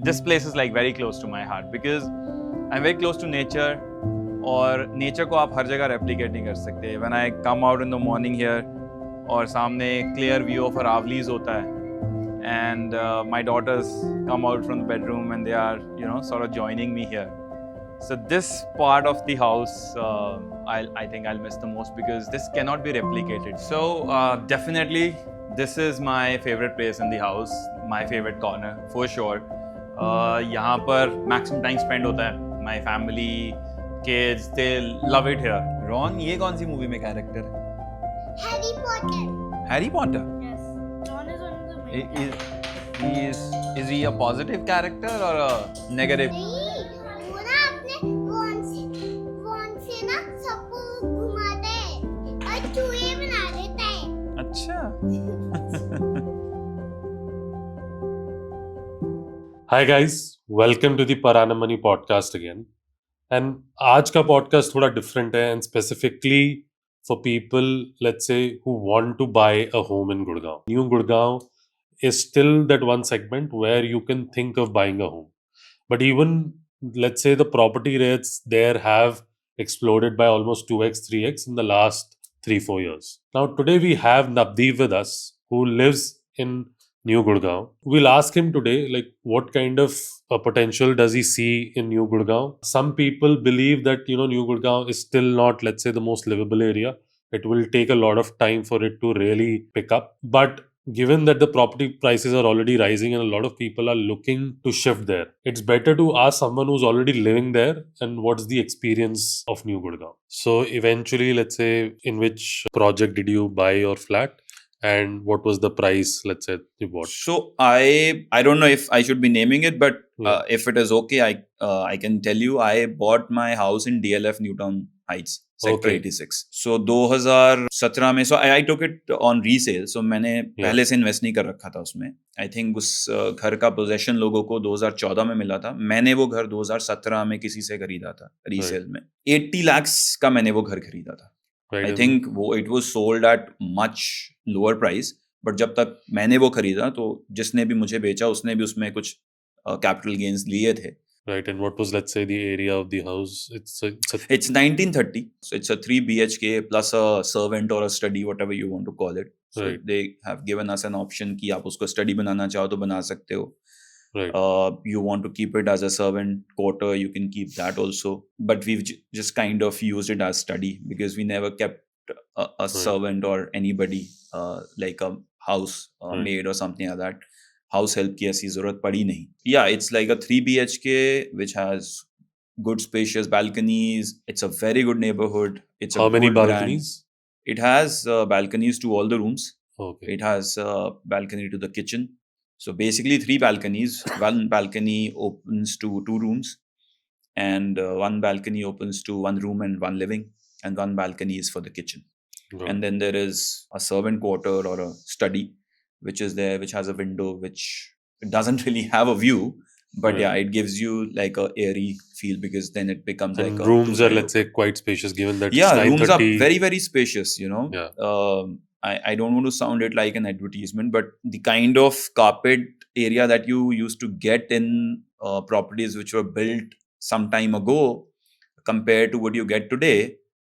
this place is like very close to my heart because I'm very close to nature. और nature को आप हर जगह replicate नहीं कर सकते. When I come out in the morning here और सामने क्लियर व्यू ऑफ अरावलीज होता है and my daughters come out from the bedroom and they are sort of joining me here. So this part of the house I think I'll miss the most because this cannot be replicated. So definitely this is my favorite place in the house, my favorite corner for sure. यहाँ पर maximum time spend होता है. My family, kids, they love it here. Ron, ये कौन सी movie में character है? Harry Potter. Harry Potter? Yes. Ron is one of the main Is he a positive character or a negative? नहीं, वो ना अपने वॉन से ना सबको घुमाता है और चूहे बना देता है. अच्छा. Hi guys, welcome to the Parana Money podcast again. And आज का podcast थोड़ा different है and specifically for people, let's say, who want to buy a home in Gurgaon. New Gurgaon is still that one segment where you can think of buying a home. But even, let's say, the property rates there have exploded by almost 2x, 3x in the last 3-4 years. Now, today we have Navdeep with us, who lives in New Gurgaon. We'll ask him today, like, what kind of potential does he see in New Gurgaon? Some people believe that, New Gurgaon is still not, let's say, the most livable area. It will take a lot of time for it to really pick up. But given that the property prices are already rising and a lot of people are looking to shift there, it's better to ask someone who's already living there and what's the experience of New Gurgaon. So eventually, let's say, in which project did you buy your flat? And what was the price, let's say, you bought? So I don't know if I should be naming it, but Yeah. if it is okay, I can tell you I bought my house in DLF Newtown Heights, Sector Okay. 86. So 2017 में I took it on resale. So मैंने पहले से invest नहीं कर रखा था उसमें. I think उस घर का पोजेशन लोगों को 2014 में मिला था. मैंने वो घर 2017 में किसी से खरीदा था रीसेल में. 80 lakhs का मैंने वो घर खरीदा था. Right. I think it was sold at much lower price, but जब तक मैंने वो खरीदा तो जिसने भी मुझे बेचा उसने भी उसमें कुछ capital gains लिए थे. Right, and what was, let's say, the area of the house? It's 1930, so it's a 3 BHK plus a servant or a study, whatever you want to call it. So Right. they have given us an option कि आप उसको study बनाना चाहो तो बना सकते हो. right. You want to keep it as a servant quarter, you can keep that also. But we've just kind of used it as study because we never kept a servant or anybody like a house maid or something like that. House help की ऐसी जरूरत पड़ी नहीं. Yeah, it's like a 3 BHK which has good spacious balconies. It's a very good neighborhood. It's a How many good brand. balconies? It has balconies to all the rooms. Okay. It has a balcony to the kitchen. So basically 3 balconies. One balcony opens to 2 rooms and one balcony opens to 1 room and 1 living, and one balcony is for the kitchen. Good. And then there is a servant quarter or a study which is there, which has a window which it doesn't really have a view, but Right. yeah, it gives you like a airy feel because then it becomes And like a rooms are, two-bedroom. let's say, quite spacious given that Yeah, it's rooms are 930. very, very spacious, Yeah. I don't want to sound it like an advertisement, but the kind of carpet area that you used to get in properties which were built some time ago compared to what you get today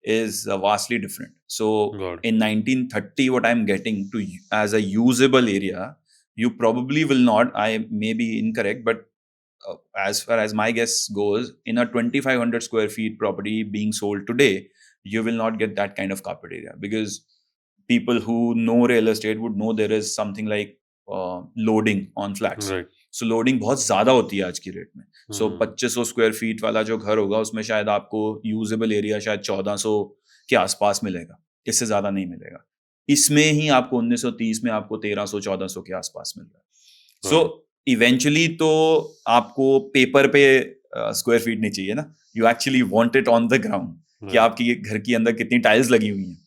is vastly different. So Got it. in 1930, what I'm getting to as a usable area, you probably will not, I may be incorrect, but as far as my guess goes, in a 2500 square feet property being sold today, you will not get that kind of carpet area because people who know real estate would know there is something like loading on flats. Right. So loading बहुत ज़्यादा होती है आज की rate में. So 2500 square feet वाला जो घर होगा उसमें शायद आपको यूजेबल एरिया शायद 1400 के आसपास मिलेगा. इससे ज़्यादा नहीं मिलेगा. इसमें ही आपको 1930 में आपको 1300-1400 के आसपास मिल रहा है. So eventually तो आपको पेपर पे स्क्वायर फीट नहीं चाहिए ना. You actually want it on the ground. कि आपकी घर के अंदर कितनी टाइल्स लगी हुई हैं,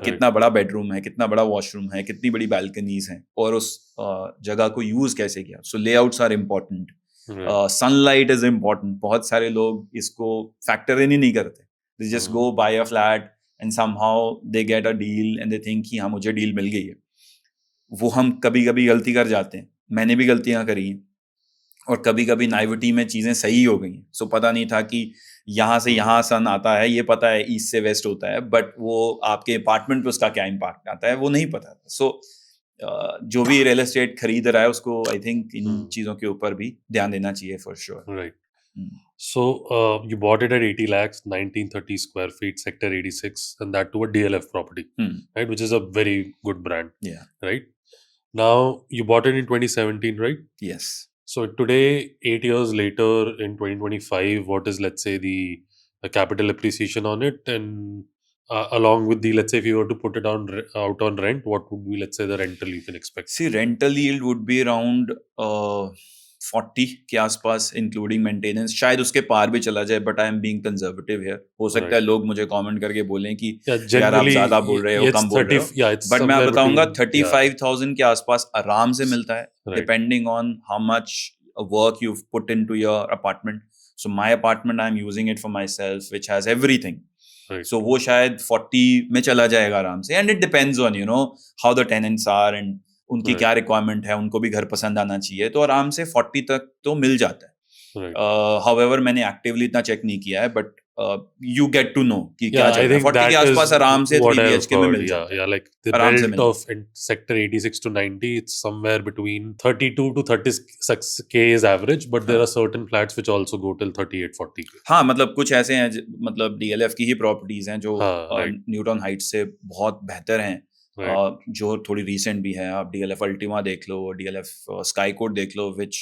कितना बड़ा बेडरूम है, कितना बड़ा वॉशरूम है, कितनी बड़ी बैल्कनीज हैं और उस जगह को यूज कैसे किया. So layouts are important. Sunlight is important. बहुत सारे लोग इसको फैक्टर इन ही नहीं करते. They just go by a flat and somehow they get a deal and they think कि हाँ मुझे डील मिल गई है. वो हम कभी कभी गलती कर जाते हैं. मैंने भी गलतियां करी हैं और कभी कभी नाइविटी में चीजें सही हो गई, सो पता नहीं था कि यहाँ से यहाँ सन आता है, ये पता है ईस्ट से वेस्ट होता है, बट वो आपके अपार्टमेंट पे उसका क्या इम्पैक्ट आता है वो नहीं पता था. सो जो भी रियल एस्टेट खरीद रहा है उसको आई थिंक इन चीजों के ऊपर भी ध्यान देना चाहिए for sure. Right. So you bought it at 80 lakhs, 1930 square feet, sector 86, and that to a DLF property, right? Which is a very good brand, Yeah. right? Now you bought it in 2017, right? Yes. So today, 8 years later, in 2025, what is, let's say, the capital appreciation on it, and along with the, let's say, if you were to put it out on rent, what would be, let's say, the rental you can expect? See, rental yield would be around 40 के आसपास including maintenance, शायद उसके पार भी चला जाए, but I am being conservative here. हो सकता है लोग मुझे कमेंट करके बोलें कि यार आप ज्यादा बोल रहे हो, कम बोल रहे हो, बट मैं बताऊंगा 35,000 के आसपास आराम से मिलता है, depending on how much work you put into your apartment. So my apartment I am using it for myself which has everything. So वो शायद 40 में चला जाएगा आराम से, and it depends on how the tenants are and उनकी क्या requirement है, उनको भी घर पसंद आना चाहिए, तो आराम से 40 तक तो मिल जाता है. हाउएवर मैंने एक्टिवली इतना चेक नहीं किया है, but you get to know कि क्या चल रहा है. 40 के आसपास आराम से 3 BHK में मिल जाता है. Like the rent of sector 86 to 90, it's somewhere between 32 to 36k is average, but there are certain flats which also go till 38-40k. हाँ, मतलब कुछ ऐसे हैं, मतलब DLF की ही प्रॉपर्टीज हैं जो न्यूटन हाइट्स से बहुत बेहतर हैं, जो थोड़ी रीसेंट भी है. आप DLF अल्टीमा देख लो, DLF स्काई कोड देख लो, विच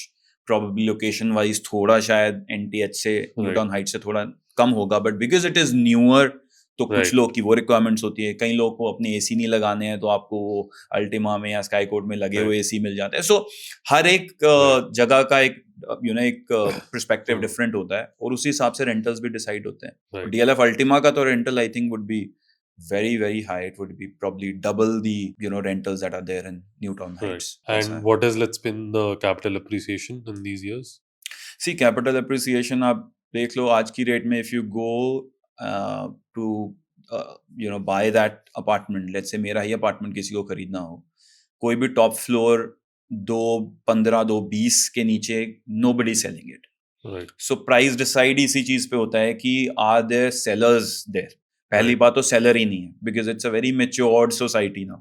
प्रॉबेबली लोकेशन वाइज थोड़ा शायद NTH से न्यूटन हाइट से थोड़ा कम होगा, but because it is newer, तो कुछ लोग की वो रिक्वायरमेंट्स होती है. कई लोग को अपने AC नहीं लगाने हैं, तो आपको अल्टीमा में या स्काई कोड में लगे हुए AC मिल जाते हैं. सो हर एक जगह का एक एक पर्सपेक्टिव डिफरेंट होता है, और उसी हिसाब से रेंटल्स भी डिसाइड होते हैं. DLF अल्टीमा का तो rental I think would be very high. It would be probably double the rentals that are there in Newtown Heights. And what has, let's been the capital appreciation in these years? See, capital appreciation आप देख लो आज की rate में, if you go to buy that apartment, let's say मेरा ही apartment किसी को खरीदना हो, कोई भी टॉप फ्लोर 215 220 के नीचे nobody selling it. Right. So price decide इसी चीज पे होता है कि are there sellers there. पहली बात तो सेलर ही नहीं है, because it's a very matured society now.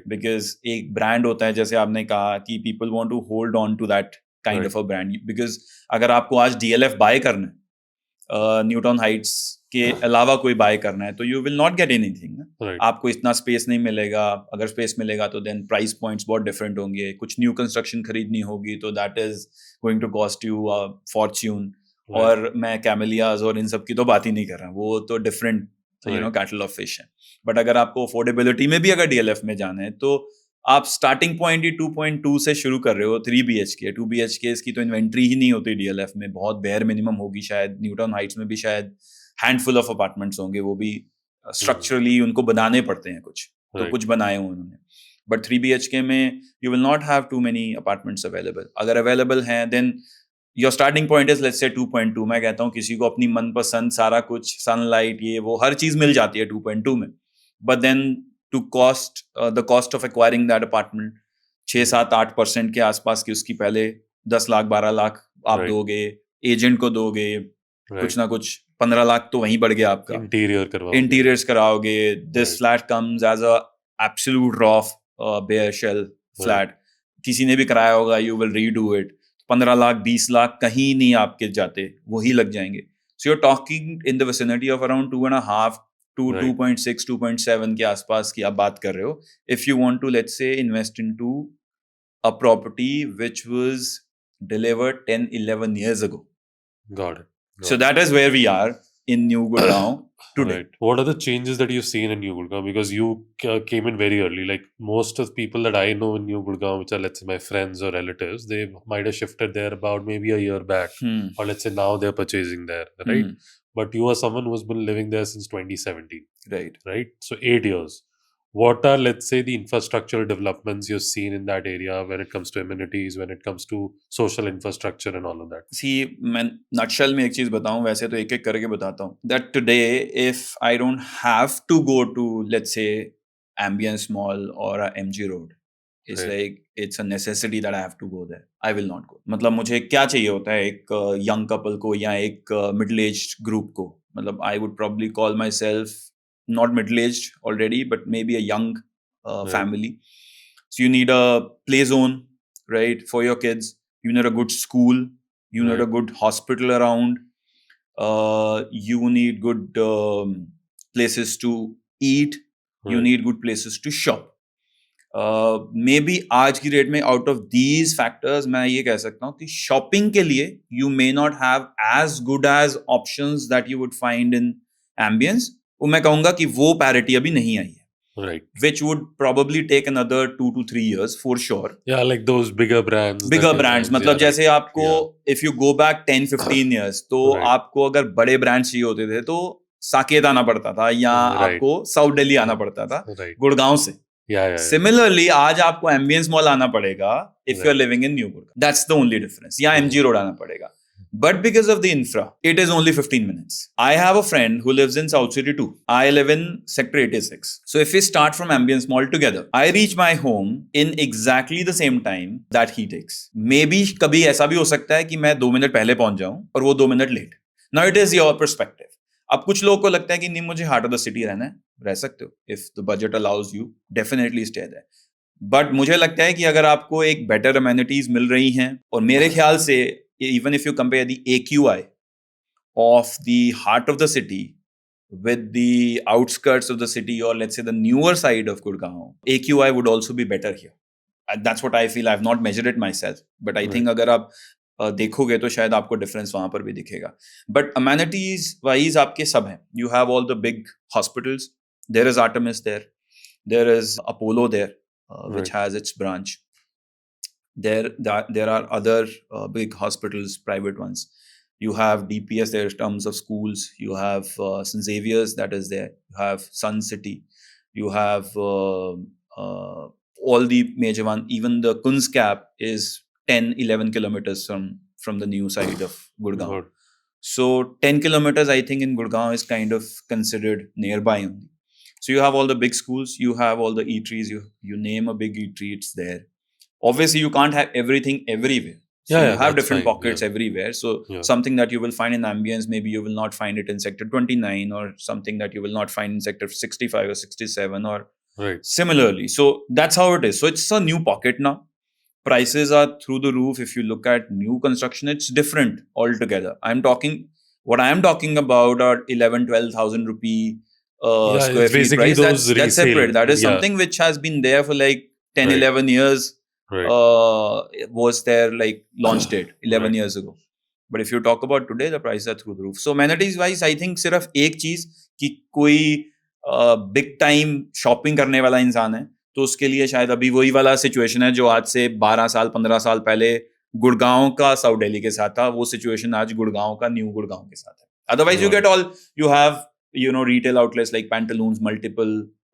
Because एक ब्रांड होता है, जैसे आपने कहा कि people want to hold on to that kind of a brand, because अगर आपको आज DLF बाय करना है, न्यूटन हाइट्स के अलावा कोई बाय करना है, तो you will not get anything. आपको इतना स्पेस नहीं मिलेगा. अगर स्पेस मिलेगा तो देन प्राइस पॉइंट्स बहुत डिफरेंट होंगे. कुछ न्यू कंस्ट्रक्शन खरीदनी होगी तो that is going to cost you a fortune. और मैं कैमेलियाज और इन सब की तो बात ही नहीं कर रहा, वो तो डिफरेंट कैटल ऑफ फिश है. बट अगर आपको अफोर्डेबिलिटी में भी अगर DLF में जाना है, तो आप स्टार्टिंग पॉइंट ही 2.2 से शुरू कर रहे हो. 3 BHK 2 BHK की तो इन्वेंट्री ही नहीं होती DLF में, बहुत बेयर मिनिमम होगी. शायद न्यूटन हाइट्स में भी शायद हैंडफुल ऑफ अपार्टमेंट्स होंगे, वो भी स्ट्रक्चरली उनको बनाने पड़ते हैं कुछ, तो कुछ बनाए हुए उन्होंने. बट 3 BHK में you will not have too many apartments available. अगर अवेलेबल हैं then your starting point is let's say 2.2. मैं कहता हूँ किसी को अपनी मनपसंद सारा कुछ, सनलाइट, ये वो हर चीज मिल जाती है 2.2 में. But then to the cost of acquiring that apartment 6-7-8% के आसपास की उसकी पहले 10 लाख 12 लाख आप दोगे, एजेंट को दोगे, कुछ ना कुछ 15 लाख तो वहीं बढ़ गया आपका. इंटीरियर्स कराओगे. This flat comes as a absolute rough bare shell flat. किसी ने भी कराया होगा, you will redo it. 15 lakh 20 lakh कहीं नहीं आपके जाते, वही लग जाएंगे. So you are talking in the vicinity of around 2.5 to 2.6 2.7 के आसपास की आप बात कर रहे हो, if you want to let's say invest into a property which was delivered 10-11 years ago. Got it. So that is where we are in New Gurgaon today. Right. What are the changes that you've seen in New Gurgaon? Because you came in very early. Like most of the people that I know in New Gurgaon, which are, let's say, my friends or relatives, they might have shifted there about maybe a year back. Or let's say now they're purchasing there, right? But you are someone who has been living there since 2017. Right? So 8 years. What are, let's say, the infrastructural developments you've seen in that area when it comes to amenities, when it comes to social infrastructure and all of that? See, मैं nutshell में एक चीज बताऊं, वैसे तो एक-एक करके बताता हूं. That today, if I don't have to go to, let's say, Ambience Mall or a MG Road, It's Right. like it's a necessity that I have to go there. I will not go. मतलब मुझे क्या चाहिए होता है एक young couple को या एक middle aged group को. मतलब I would probably call myself not middle aged already, but maybe a young Right. family. So you need a play zone, right, for your kids. You need a good school. You need a Right. good hospital around. You need good places to eat. You Right. need good places to shop. May be आज की date में out of these factors मैं ये कह सकता हूँ कि shopping के लिए you may not have as good as options that you would find in Ambience. वो मैं कहूंगा कि वो पैरिटी अभी नहीं आई है, Right. which would probably take another 2 to 3 years for sure. Yeah, like those bigger brands. Bigger that brands designs, मतलब yeah, जैसे आपको yeah. If you go back 10-15 years तो Right. आपको अगर बड़े ब्रांड्स चाहिए होते थे तो साकेत आना पड़ता था या Right. आपको साउथ दिल्ली आना पड़ता था Right. गुड़गांव से. Yeah, yeah. Similarly, आज आपको एम्बियंस मॉल आना पड़ेगा if you're Right. living in New Gurgaon. That's the only difference. या Mhm. MG रोड आना पड़ेगा. But because of the infra, it is only 15 minutes. I have a friend who lives in South City too. I live in Sector 86. So if we start from Ambience Mall together, I reach my home in exactly the same time that he takes. Maybe कभी ऐसा भी हो सकता है कि मैं 2 minute पहले पहुंच जाऊं और वो 2 minute late. Now it is your perspective. अब कुछ लोगों को लगता है कि नहीं मुझे हार्ट ऑफ द सिटी रहना है, रह सकते हो. If the budget allows you definitely stay there. But मुझे लगता है कि अगर आपको एक बेटर अमेनिटीज मिल रही हैं और मेरे ख्याल से even if you compare the AQI of the heart of the city with the outskirts of the city or let's say the newer side of Gurgaon, AQI would also be better here. And that's what I feel. I've not measured it myself, but I think अगर आप देखोगे तो शायद आपको difference वहां पर भी दिखेगा. बट अमेनिटीज वाइज आपके सब हैं. You have all the big hospitals. There is Artemis there. There is Apollo there which has its branch. There are other big hospitals, private ones. You have DPS there in terms of schools. You have St. Xavier's that is there. You have Sun City. You have all the major one. Even the Kunskap is 10-11 kilometers from the new side of Gurgaon. Good. So 10 kilometers I think in Gurgaon is kind of considered nearby only. So you have all the big schools, you have all the eateries, you name a big eatery, it's there. Obviously you can't have everything everywhere. So Yeah, you yeah, have that's different fine, pockets yeah. everywhere. So Yeah. something that you will find in Ambience, maybe you will not find it in Sector 29 or something that you will not find in Sector 65 or 67 or Right. similarly. So that's how it is. So it's a new pocket now. Prices are through the roof. If you look at new construction, it's different altogether. What I am talking about are 11,000-12,000 rupee Yeah, square it's feet basically price. those That's resale, separate. That is yeah. something which has been there for like 10, Right. 11 years. Right. Was there like launched it 11 Right. years ago. But if you talk about today, the prices are through the roof. So amenities wise, I think सिर्फ एक चीज कि कोई big time shopping करने वाला इंसान है तो उसके लिए शायद अभी वही वाला सिचुएशन है जो आज से 12 साल 15 साल पहले गुड़गांव का साउथ दिल्ली के साथ था. वो सिचुएशन आज गुड़गांव का न्यू गुड़गांव के साथ है. Otherwise you Right. Get all you have retail outlets like Pantaloons, multiple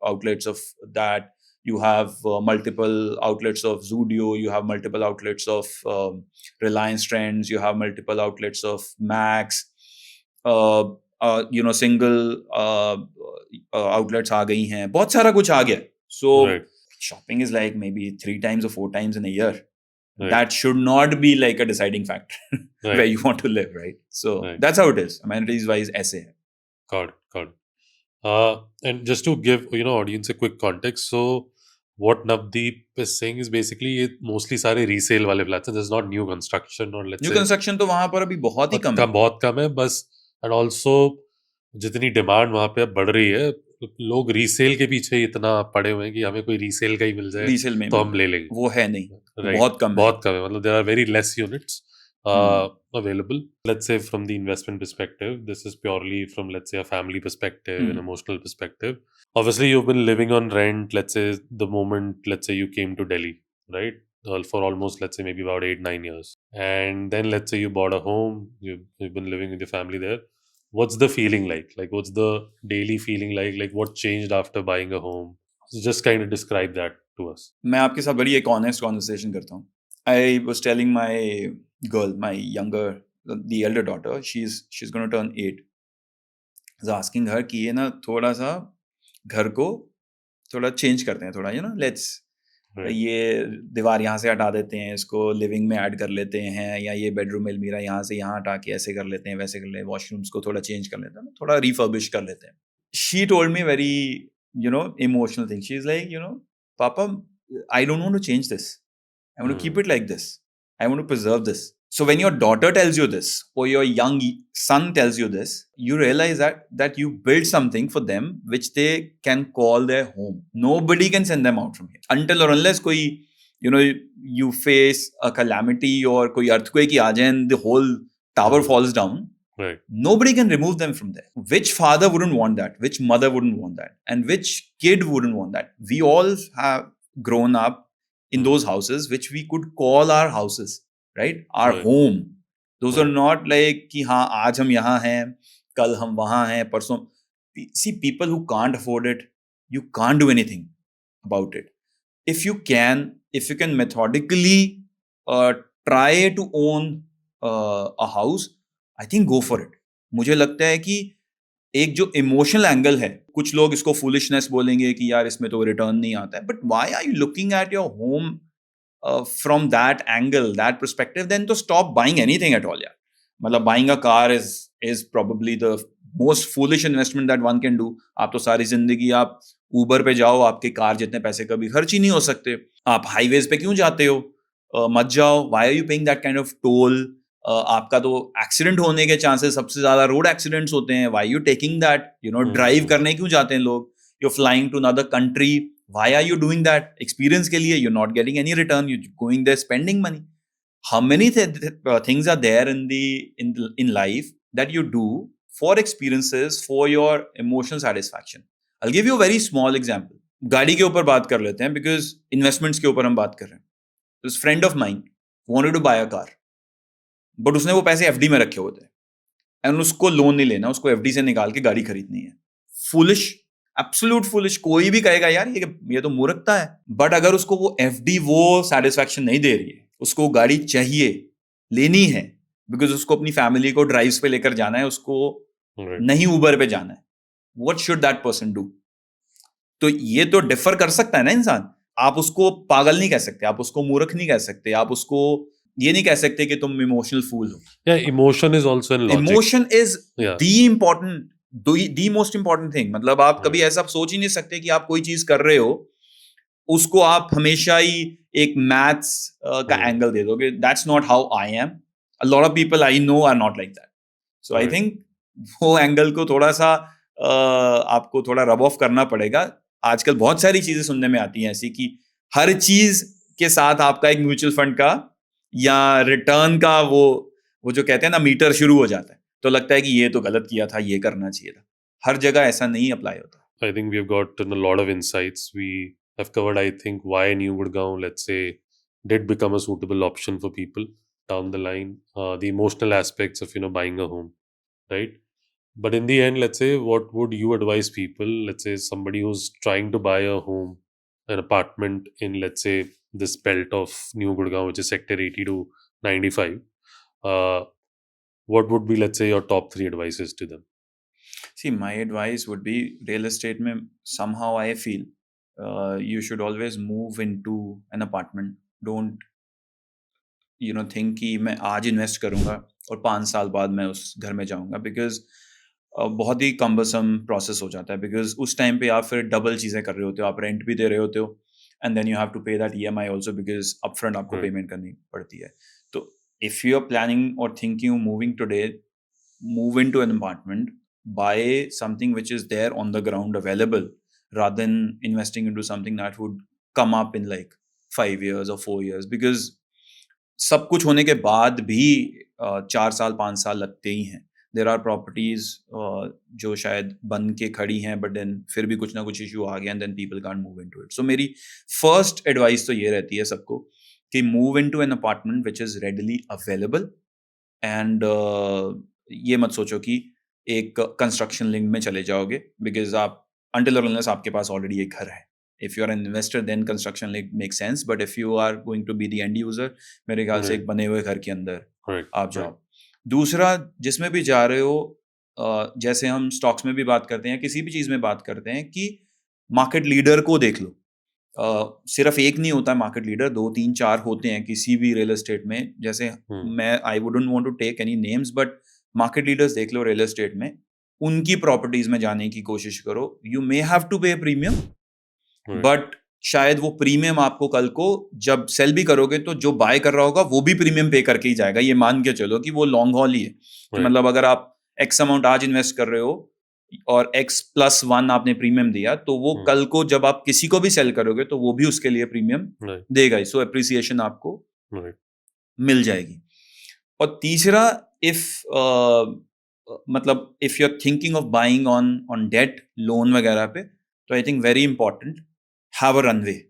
outlets of that. You have multiple outlets of Zudio. You have multiple outlets of Reliance Trends. You have multiple outlets of Max. Single outlets आ गई हैं. बहुत सारा कुछ आ गया. So Right. shopping is like maybe 3 times or 4 times in a year. Right. That should not be like a deciding factor Right. where you want to live, right? So Right. that's how it is. Amenities wise, ऐसे है. Got it. And just to give audience a quick context, so what Navdeep is saying is basically it mostly सारे resale वाले flats हैं. There's not new construction or let's new say construction तो वहां पर अभी बहुत ही कम है. बहुत कम है बस. And also जितनी डिमांड वहाँ पे अब बढ़ रही है लोग रीसेल के पीछे इतना पड़े हुए हैं कि हमें कोई रीसेल का ही मिल जाए रीसेल में तो हम ले लेंगे. वो है नहीं. Right. बहुत कम है. बहुत कम है. मतलब there are very less units available. Let's say from the investment perspective, this is purely from let's say a family perspective, an emotional perspective. Obviously, you've been living on rent. Let's say the moment let's say you came to Delhi, right? For almost let's say maybe about 8-9 years, and then let's say you bought a home. You've been living with your family there. What's the feeling like? Like what's the daily feeling like? Like what changed after buying a home? So just kind of describe that to us. मैं आपके साथ बड़ी एक honest conversation करता हूँ. I was telling my girl, my younger, the elder daughter, she's going to turn 8. I was asking her कि ये ना थोड़ा सा घर को थोड़ा चेंज करते हैं थोड़ा let's Right. ये दीवार यहाँ से हटा देते हैं, इसको लिविंग में ऐड कर लेते हैं, या ये बेडरूम अलमीरा यहाँ से यहाँ हटा के ऐसे कर लेते हैं, वैसे कर लेते हैं, वॉशरूम्स को थोड़ा चेंज कर लेते हैं, थोड़ा रिफर्बिश कर लेते हैं. She told me very, emotional thing. She's like, Papa, I don't want to change this. I want to keep it like this. I want to preserve this. So when your daughter tells you this, or your young son tells you this, you realize that you built something for them which they can call their home. Nobody can send them out from here until or unless koi, you face a calamity or koi earthquake aa jaye and the whole tower falls down. Right. Nobody can remove them from there. Which father wouldn't want that? Which mother wouldn't want that? And which kid wouldn't want that? We all have grown up in those houses which we could call our houses, right? Our Right. home. Those are Right. not like कि हाँ आज हम यहाँ हैं, कल हम वहाँ हैं, परसों. See, people who can't afford it, you can't do anything about it. If you can methodically try to own a house, I think go for it. मुझे लगता है कि एक जो इमोशनल एंगल है, कुछ लोग इसको फूलिशनेस बोलेंगे कि यार इसमें तो रिटर्न नहीं आता है, but why are you looking at your home from that angle, that perspective? Then तो stop buying anything at all यार. मतलब buying a car is probably the most foolish investment that one can do. आप तो सारी जिंदगी आप Uber पे जाओ, आपके कार जितने पैसे कभी खर्च ही नहीं हो सकते. आप हाईवेज पे क्यों जाते हो? मत जाओ. Why are you paying that kind of toll? आपका तो एक्सीडेंट होने के चांसेस सबसे ज्यादा रोड एक्सीडेंट्स होते हैं. Why you taking that? Drive करने क्यों जाते हैं लोग? You are flying to another country. Why are you doing that? Experience के लिए. You are not getting any return. You going there spending money. How many things are there in life that you do for experiences, for your emotional satisfaction? I'll give you a very small example. गाड़ी के ऊपर बात कर लेते हैं because investments के ऊपर हम बात कर रहे हैं. This friend of mine wanted to buy a car, but उसने वो पैसे FD में रखे हुए थे, and उसको लोन नहीं लेना, उसको FD से निकाल के गाड़ी खरीदनी है. Foolish, absolute foolish. कोई भी कहेगा यार ये तो मूर्खता है. But अगर उसको वो FD वो satisfaction नहीं दे रही है, उसको गाड़ी चाहिए, लेनी है, बिकॉज उसको अपनी फैमिली को ड्राइव्स पे लेकर जाना है, उसको नहीं ऊबर पे जाना है. What should that person do? तो ये तो डिफर कर सकता है ना इंसान. आप उसको पागल नहीं कह सकते, आप उसको मूर्ख नहीं कह सकते, आप उसको ये नहीं कह सकते कि तुम इमोशनल फूल हो. Emotion is also in logic. Emotion is the most important thing. मतलब आप कभी ऐसा सोच ही नहीं सकते कि आप कोई चीज कर रहे हो, उसको आप हमेशा ही एक मैथ्स का एंगल दे दोगे. That's not how I am. A lot of people I know are not like that. So I think वो एंगल को थोड़ा सा आपको थोड़ा रब ऑफ करना पड़ेगा. आजकल बहुत सारी चीजें सुनने में आती हैं ऐसी कि हर चीज के साथ आपका एक म्यूचुअल फंड का या रिटर्न का वो जो कहते हैं ना मीटर शुरू हो जाता है. तो लगता है कि ये तो गलत किया था, ये करना चाहिए था. हर जगह ऐसा नहीं अप्लाई होता. I think we've gotten a lot of insights. We have covered, I think, why New Gurgaon, let's say, did become a suitable option for people down the line. The emotional aspects of buying a home, right? But in the end, let's say, what would you advise people? Let's say somebody who's trying to buy a home, an apartment in, let's say, this belt of New Gurgaon, which is sector 80 to 95. What would be, let's say, your top 3 advices to them? See, my advice would be real estate mein somehow I feel you should always move into an apartment. Don't think कि मैं आज invest करूंगा और 5 साल बाद मैं उस घर में जाऊंगा, बिकॉज बहुत ही कम्बरसम प्रोसेस हो जाता है. बिकॉज उस टाइम पे आप फिर डबल चीज़ें कर रहे होते हो. आप रेंट भी दे रहे होते हो and then you have to pay that EMI also, because upfront आपको पेमेंट करनी पड़ती है. तो इफ़ यू आर प्लानिंग और thinking moving today, move into an apartment, buy something which is there on the ground available, rather than investing into something that would come up in like 5 years or 4 years, because सब कुछ होने के बाद भी 4 साल 5 साल लगते ही हैं. There are properties जो शायद बन के खड़ी हैं, but then फिर भी कुछ ना कुछ इशू आ गया and then people can't move into it. So मेरी first advice तो ये रहती है सबको कि move into an apartment which is readily available, and ये मत सोचो कि एक कंस्ट्रक्शन लिंक में चले जाओगे, बिकॉज आप until or unless आपके पास ऑलरेडी एक घर है. If you are an investor then construction link make sense, but if you are going to be the end user, मेरे ख्याल से एक बने हुए घर के अंदर आप जाओ. दूसरा, जिसमें भी जा रहे हो, जैसे हम स्टॉक्स में भी बात करते हैं, किसी भी चीज़ में बात करते हैं, कि मार्केट लीडर को देख लो सिर्फ एक नहीं होता है मार्केट लीडर, 2 3 4 होते हैं किसी भी रियल एस्टेट में। जैसे मैं I wouldn't want to take any names, but market leaders देख लो रियल एस्टेट में, उनकी प्रॉपर्टीज में जाने की कोशिश करो। यू मे हैव टू पे प्रीमियम, बट शायद वो प्रीमियम आपको कल को जब सेल भी करोगे तो जो बाय कर रहा होगा वो भी प्रीमियम पे करके ही जाएगा। ये मान के चलो कि वो लॉन्ग हॉल ही है। मतलब अगर आप एक्स अमाउंट आज इन्वेस्ट कर रहे हो और x+1 आपने प्रीमियम दिया, तो वो कल को जब आप किसी को भी सेल करोगे तो वो भी उसके लिए प्रीमियम देगा ही। सो एप्रिसिएशन आपको मिल जाएगी। और तीसरा, मतलब if you are thinking of buying on debt, loan वगैरह पे, तो I think very important, have a runway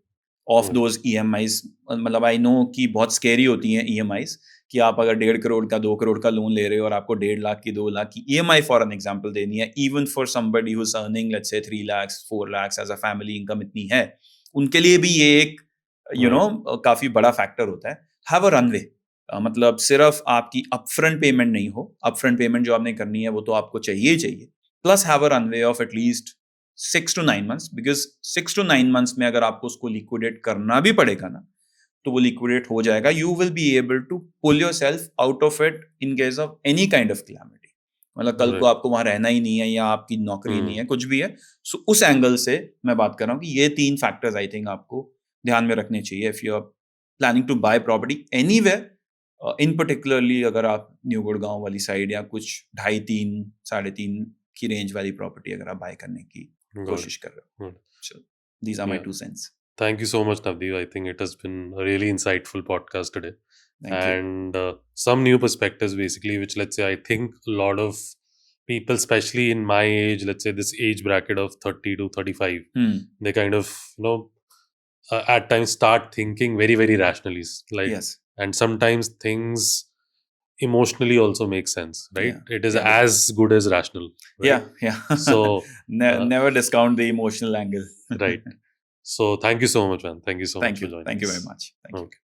of those EMIs। मतलब आई नो कि बहुत स्केरी होती हैं EMIs, कि आप अगर 1.5 करोड़ का 2 करोड़ का लोन ले रहे हो और आपको 1.5 लाख की 2 लाख की EMI फॉर एन एग्जांपल देनी है, even for somebody who is earning let's say 3 lakhs 4 lakhs as a family income इतनी है, उनके लिए भी ये एक काफी बड़ा फैक्टर होता है। हैव अ रनवे, मतलब सिर्फ आपकी अपफ्रंट पेमेंट नहीं हो, अपफ्रंट पेमेंट जो आपने करनी है वो तो आपको चाहिए ही चाहिए, plus have a runway of at least 6 to 9 months, because 6 to 9 months में अगर आपको उसको लिक्विडेट करना भी पड़ेगा ना, तो वो लिक्विडेट हो जाएगा। You will be able to pull yourself out of it in case of any kind of calamity. मतलब कल को आपको वहां रहना ही नहीं है या आपकी नौकरी नहीं है, कुछ भी है। सो उस एंगल से मैं बात कर रहा हूँ कि ये 3 फैक्टर्स आई थिंक आपको ध्यान में रखने चाहिए if you are planning to buy property anywhere, in particularly अगर आप न्यू गुड़गांव वाली साइड या कुछ 2.5 3.5 की रेंज वाली प्रॉपर्टी अगर आप बाय करने की कोशिश कर रहे हो। So these are my 2 cents. Thank you so much, Navdeep. I think it has been a really insightful podcast today. And some new perspectives, basically, which, let's say, I think a lot of people, especially in my age, let's say this age bracket of 30 to 35, they kind of, at times start thinking very, very rationally. Like, Yes. And sometimes things emotionally also make sense, right? Yeah. It is as good as rational. Right? Yeah. So never discount the emotional angle. Right. So thank you so much, man. Thank you so much for joining. Thank you us. very much. Thank you. Okay.